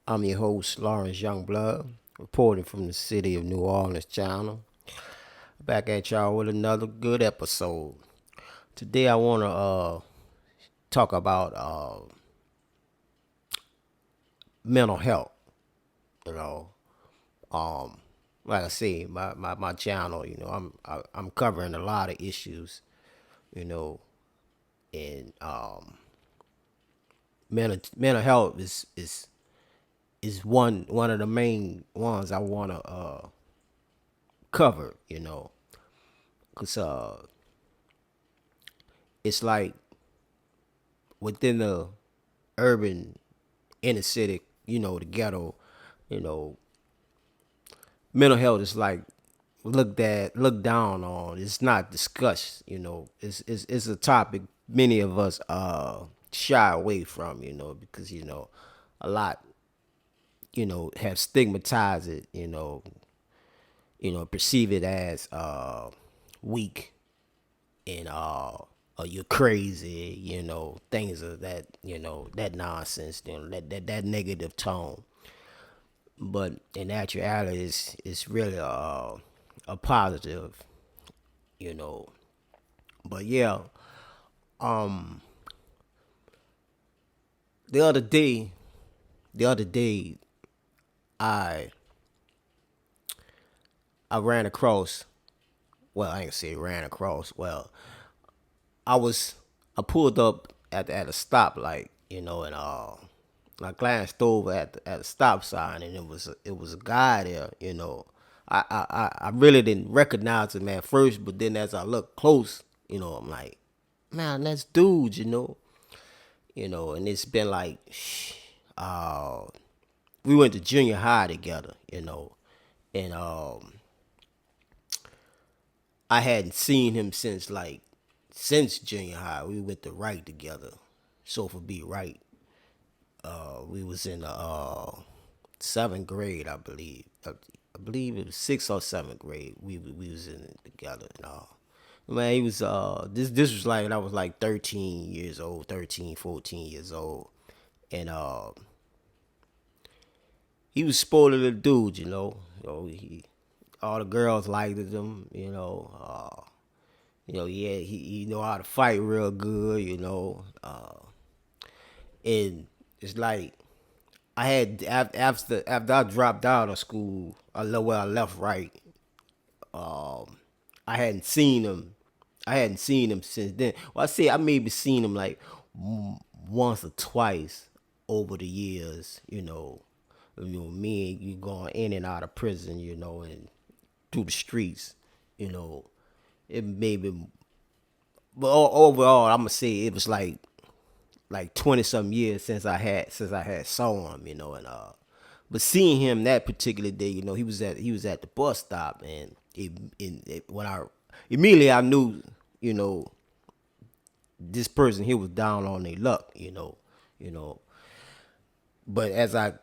I'm your host, Lawrence Youngblood, reporting from the city of New Orleans, China. Back at y'all with another good episode. Today I want to talk about mental health. You know, um, like I say, my channel. I'm covering a lot of issues. You know, and mental health is one of the main ones I want to cover. Cause it's like within the urban inner city, the ghetto, you know, mental health is like looked down on. It's not discussed, It's a topic many of us shy away from, because a lot, have stigmatized it, perceive it as weak and you're crazy, things of that, that nonsense, that negative tone. But in actuality, it's really a positive, you know. But yeah, um, the other day, the other day, I I ran across. Well, I ain't say ran across. Well, I was I pulled up at a stoplight, and I glanced over at a stop sign, and it was a guy there, I really didn't recognize him at first, but then as I looked close, I'm like, man, that's dude, and it's been like, uh, we went to junior high together, and I hadn't seen him since junior high. We went to Wright together, so for be Wright. We was in the seventh grade, I believe. I believe it was sixth or seventh grade. We was in it together and all. Man, he was this was like I was like 13 years old, 13, 14 years old. And he was spoiled little dude, he all the girls liked him, yeah, he know how to fight real good, and it's like after I dropped out of school, I left Right. I hadn't seen him. I hadn't seen him since then. Well, I say I maybe seen him like once or twice over the years. Me and you going in and out of prison, and through the streets. You know, it maybe, but overall, I'm gonna say it was like 20 some years since I had saw him, but seeing him that particular day, he was at the bus stop, and when I immediately I knew, you know, this person here was down on their luck, you know. But as I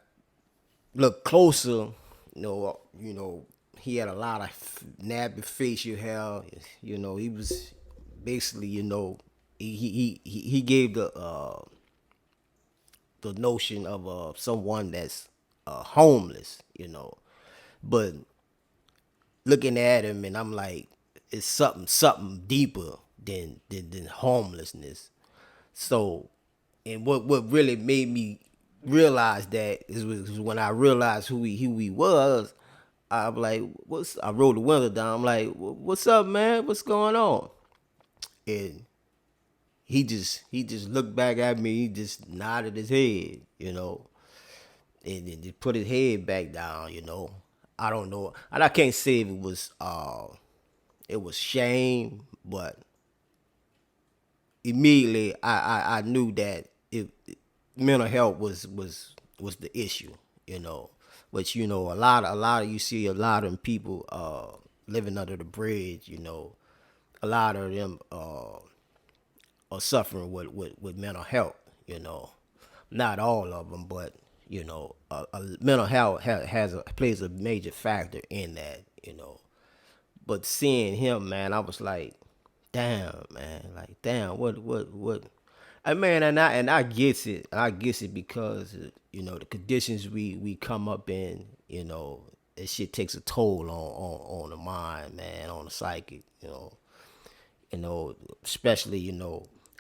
looked closer, he had a lot of nappy facial hair. He was basically, he gave the notion of someone that's homeless, But looking at him, and I'm like, it's something deeper than homelessness. So, and what really made me realize that was when I realized who he was. I'm like, I rolled the window down. I'm like, what's up, man? What's going on? And he just looked back at me. He just nodded his head, and then just put his head back down. I don't know, and I can't say if it was shame, but immediately I knew that mental health was the issue, But a lot of you see a lot of people living under the bridge, a lot of them are suffering with mental health, Not all of them, but mental health plays a major factor in that, But seeing him, man, I was like, damn, man, like damn, what. I mean, and I get it. I get it because the conditions we come up in. It shit takes a toll on the mind, man, on the psyche. You know, especially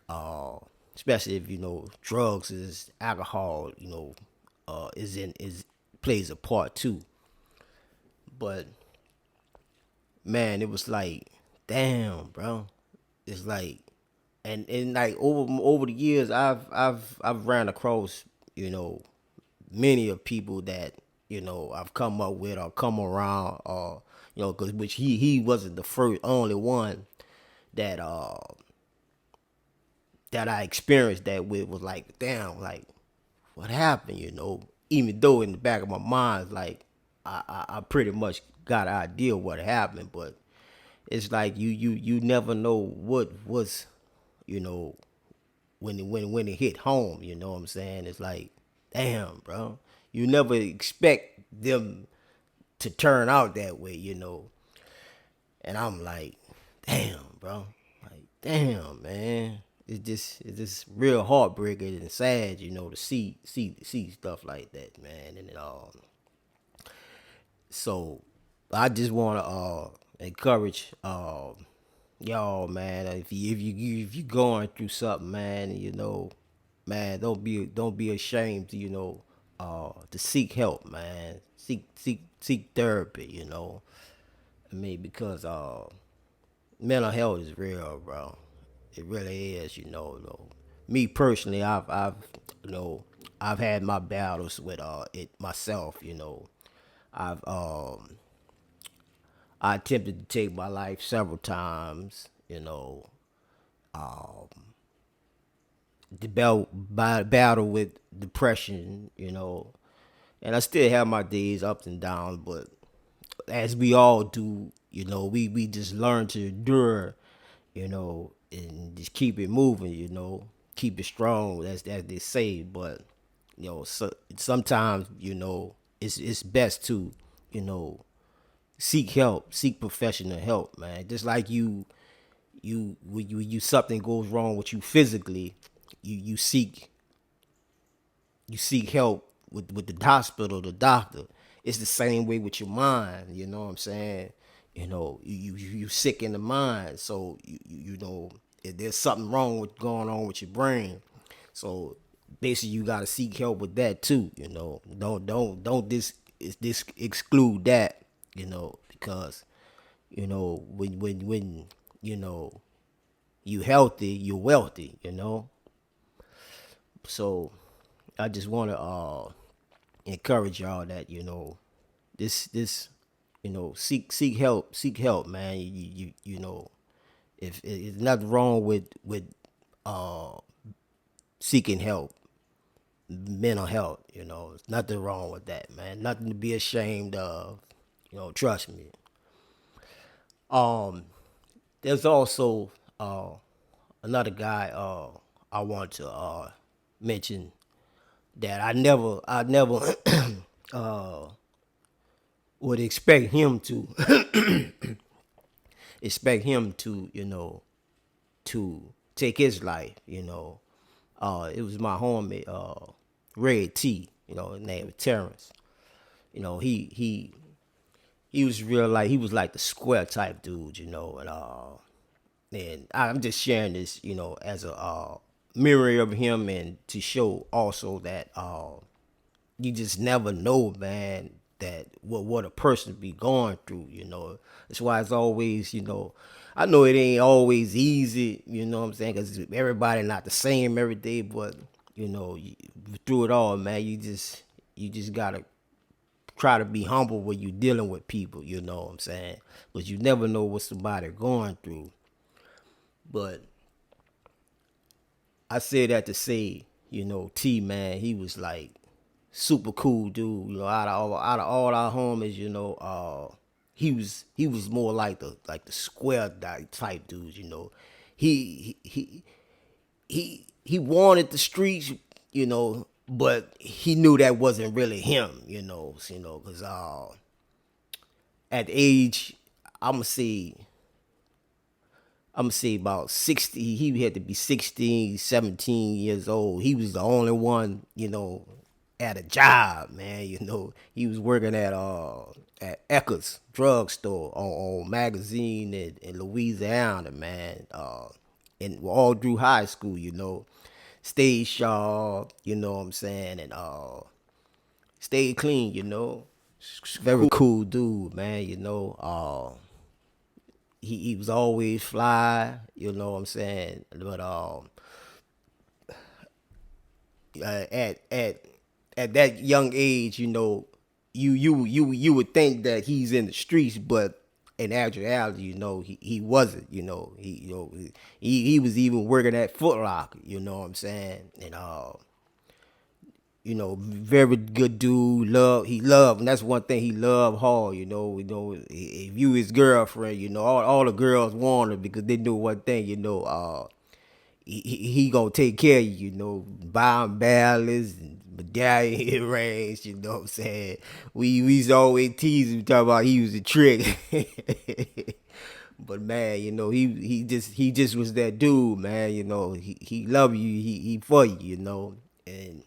uh, especially if drugs is alcohol. Is plays a part too. But man, it was like, damn, bro. It's like, and like over the years, I've ran across many of people that I've come up with or come around, or because which he wasn't the first only one that that I experienced that with, was like, damn, like what happened, even though in the back of my mind, like I pretty much got an idea what happened, but it's like you never know what was, you know, when it hit home, you know what I'm saying? It's like, damn, bro. You never expect them to turn out that way, And I'm like, damn, bro. Like, damn, man. It's just real heartbreaking and sad, to see stuff like that, man. And so I just want to encourage y'all, man. If you going through something, man, man, don't be ashamed to to seek help, man. Seek therapy, I mean, because mental health is real, bro. It really is, though. Me personally, I've you know I've had my battles with it myself, I've I attempted to take my life several times, the battle with depression, and I still have my days ups and downs, but as we all do, we just learn to endure, and just keep it moving, keep it strong, as they say. But sometimes it's best to you know seek help, seek professional help, man. Just like when you something goes wrong with you physically, you seek help with the hospital, the doctor. It's the same way with your mind. You know what I'm saying? You sick in the mind, so if there's something wrong with going on with your brain. So basically, you gotta seek help with that too. Don't this exclude that. Because when you healthy, you're wealthy. So I just want to encourage y'all that this seek help, man. If it's nothing wrong with uh seeking help, mental health, there's nothing wrong with that, man. Nothing to be ashamed of. Trust me. Um, there's also another guy I want to mention that I never uh would expect him to to take his life. It was my homie Red T. His name is Terrence. He was real, like he was like the square type dude. And I'm just sharing this, as a mirror of him, and to show also that you just never know, man, that what a person be going through. That's why it's always, I know it ain't always easy, what I'm saying, because everybody not the same every day, but through it all, man, you just gotta try to be humble when you're dealing with people. You know what I'm saying? Because you never know what somebody going through. But I say that to say, T, man, he was like super cool dude. Out of all our homies, he was more like the square type dudes. He wanted the streets, but he knew that wasn't really him. Because at the age, I'm gonna say I'm gonna say about 60. He had to be 16, 17 years old. He was the only one, at a job, man. He was working at Eckers drugstore on Magazine in Louisiana, man. And all through high school, stayed sharp, you know what I'm saying, and stayed clean, Very cool dude, man. He was always fly, you know what I'm saying. But at that young age, you would think that he's in the streets, but in actuality, he wasn't. He was even working at Foot Locker, you know what I'm saying, and very good dude. He loved, and that's one thing he loved hard. If you his girlfriend, all the girls wanted because they knew one thing. He gonna take care of you. Buy him ballads and medallion earrings. You know what I'm saying? We used to always tease him, talk about he was a trick. But man, he just was that dude, man. He love you. He for you. And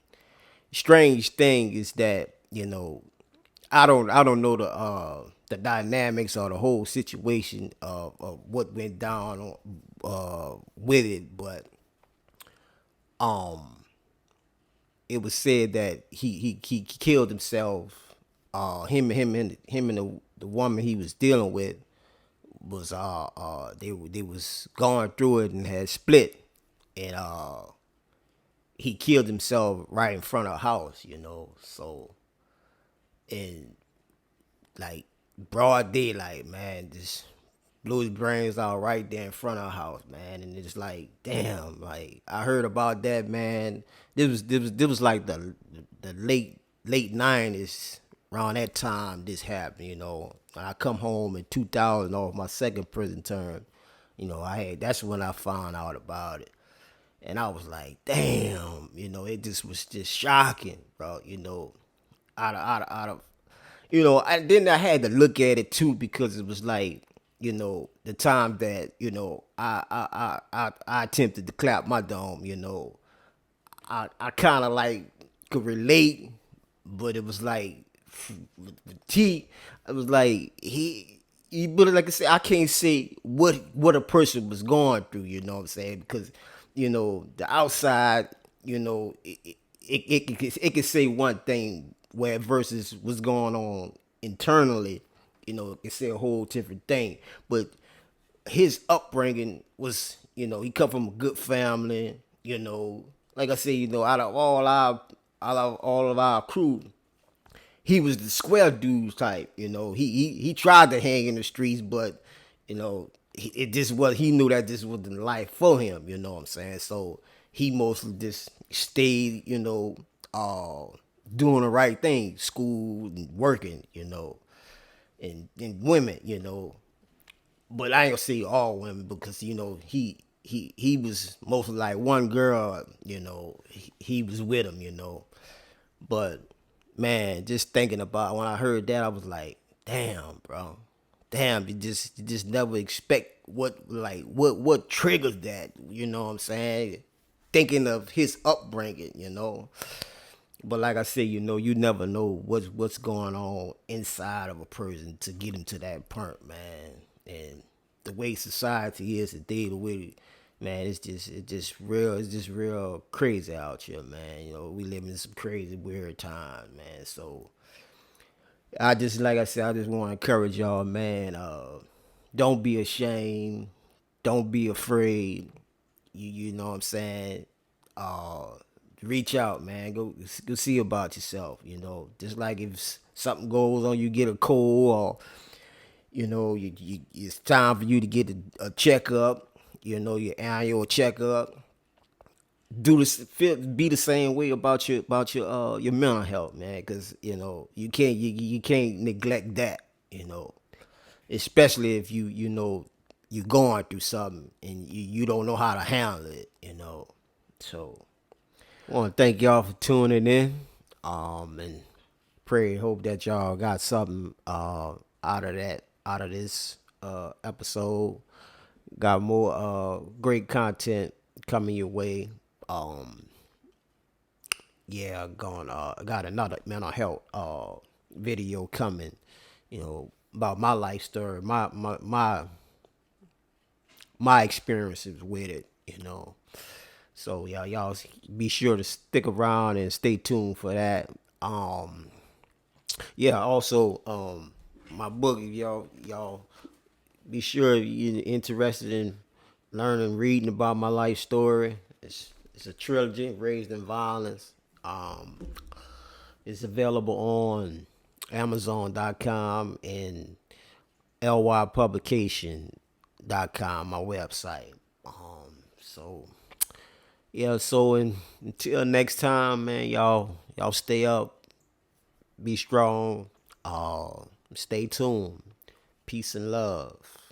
strange thing is that I don't know the dynamics or the whole situation of what went down with it, but um it was said that he killed himself. Him and the woman he was dealing with was they was going through it and had split, and he killed himself right in front of her house, so, and like broad daylight, man, just blew his brains out right there in front of our house, man. And it's like, damn, like I heard about that, man. This was like the late 90s. Around that time, this happened. When I come home in 2000 off my second prison term, that's when I found out about it. And I was like, damn, it just was just shocking, bro. Out of then I had to look at it too, because it was like, the time that, I attempted to clap my dome, I kind of like could relate, but it was like he, it was like but like I said, I can't say what a person was going through, you know what I'm saying, because the outside, it could say one thing where versus what's going on internally, it could say a whole different thing. But his upbringing was, he come from a good family, like I say, out of all of our crew, he was the square dude type. He tried to hang in the streets, but it just was. He knew that this wasn't life for him. You know what I'm saying? So he mostly just stayed, doing the right thing, school and working, and women, But I ain't gonna say all women, because he was mostly like one girl, he was with him, But man, just thinking about when I heard that, I was like, damn, bro. Damn, you just never expect what triggers that, you know what I'm saying? Thinking of his upbringing, But like I said, you never know what's going on inside of a person to get him to that point, man. And the way society is today, the way, man, it's just real crazy out here, man. We live in some crazy weird times, man. So like I said, I just want to encourage y'all, man. Don't be ashamed. Don't be afraid. You know what I'm saying? Uh, Reach out, man. Go see about yourself. Just like if something goes on, you get a cold, or it's time for you to get a checkup. Your annual checkup. Do this, be the same way about your mental health, man. Because you can't neglect that. Especially if you're going through something and you don't know how to handle it. So I want to thank y'all for tuning in. And hope that y'all got something out of this episode. Got more great content coming your way. Yeah, going got another mental health video coming, about my life story, my experiences with it. So yeah, y'all be sure to stick around and stay tuned for that. Yeah, also my book, if y'all be sure you're interested in learning, reading about my life story. It's a trilogy, Raised in Violence. Um, it's available on Amazon.com and lypublication.com, my website. So yeah, until next time, man, y'all stay up, be strong, stay tuned. Peace and love.